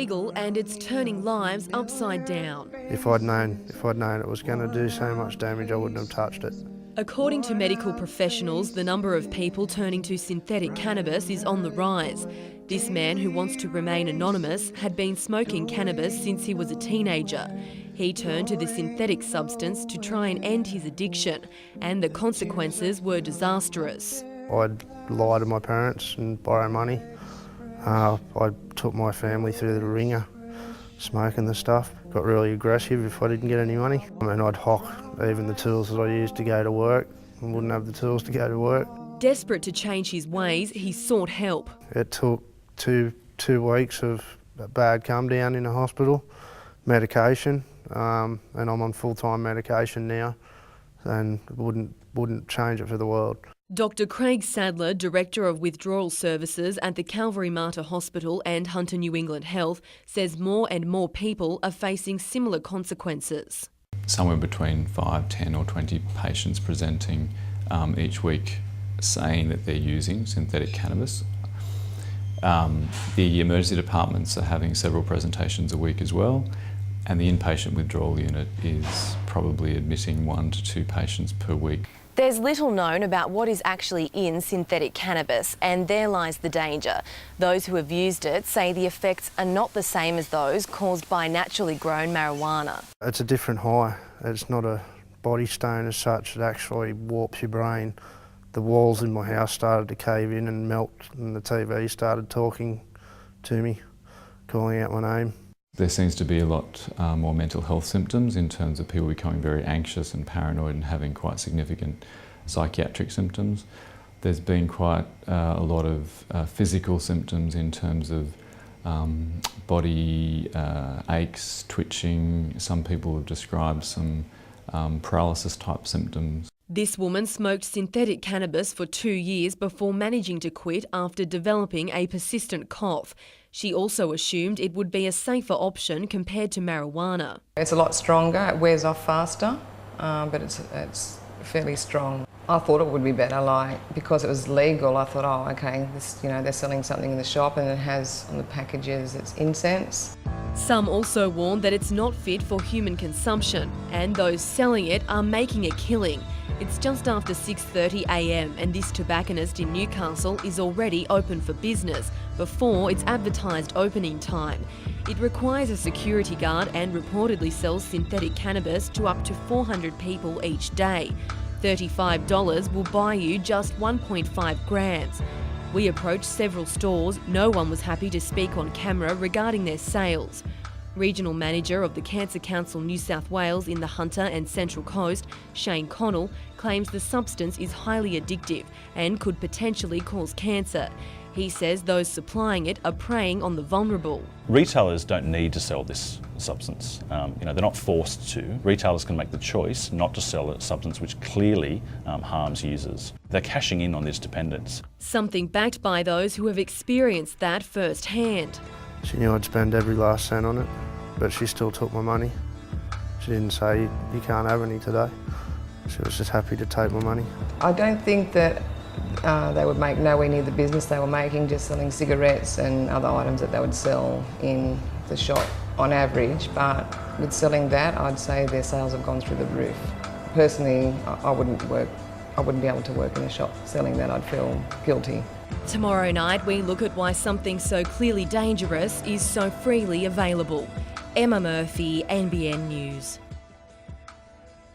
illegal and it's turning lives upside down. If I'd known it was going to do so much damage, I wouldn't have touched it. According to medical professionals, the number of people turning to synthetic cannabis is on the rise. This man, who wants to remain anonymous, had been smoking cannabis since he was a teenager. He turned to the synthetic substance to try and end his addiction, and the consequences were disastrous. I'd lie to my parents and borrow money. I took my family through the ringer, smoking the stuff. Got really aggressive if I didn't get any money. And I'd hock even the tools that I used to go to work and wouldn't have the tools to go to work. Desperate to change his ways, he sought help. It took two weeks of a bad come down in the hospital, medication, and I'm on full-time medication now, and wouldn't change it for the world. Dr Craig Sadler, Director of Withdrawal Services at the Calvary Mater Hospital and Hunter New England Health, says more and more people are facing similar consequences. Somewhere between 5, 10 or 20 patients presenting each week saying that they're using synthetic cannabis. The emergency departments are having several presentations a week as well, and the inpatient withdrawal unit is probably admitting 1 to 2 patients per week. There's little known about what is actually in synthetic cannabis, and there lies the danger. Those who have used it say the effects are not the same as those caused by naturally grown marijuana. It's a different high. It's not a body stone as such. It actually warps your brain. The walls in my house started to cave in and melt, and the TV started talking to me, calling out my name. There seems to be a lot more mental health symptoms in terms of people becoming very anxious and paranoid and having quite significant psychiatric symptoms. There's been quite a lot of physical symptoms in terms of body aches, twitching. Some people have described some paralysis type symptoms. This woman smoked synthetic cannabis for 2 years before managing to quit after developing a persistent cough. She also assumed it would be a safer option compared to marijuana. It's a lot stronger, it wears off faster, but it's fairly strong. I thought it would be better, because it was legal. I thought, oh, okay, they're selling something in the shop and it has on the packages it's incense. Some also warn that it's not fit for human consumption, and those selling it are making a killing. It's just after 6:30 a.m. and this tobacconist in Newcastle is already open for business before its advertised opening time. It requires a security guard and reportedly sells synthetic cannabis to up to 400 people each day. $35 will buy you just 1.5 grams. We approached several stores. No one was happy to speak on camera regarding their sales. Regional Manager of the Cancer Council New South Wales in the Hunter and Central Coast, Shane Connell, claims the substance is highly addictive and could potentially cause cancer. He says those supplying it are preying on the vulnerable. Retailers don't need to sell this substance. They're not forced to. Retailers can make the choice not to sell a substance which clearly harms users. They're cashing in on this dependence. Something backed by those who have experienced that firsthand. She knew I'd spend every last cent on it, but she still took my money. She didn't say, you can't have any today. She was just happy to take my money. I don't think that they would make nowhere near the business they were making, just selling cigarettes and other items that they would sell in the shop on average, but with selling that, I'd say their sales have gone through the roof. Personally, I wouldn't be able to work in a shop selling that. I'd feel guilty. Tomorrow night, we look at why something so clearly dangerous is so freely available. Emma Murphy, NBN News.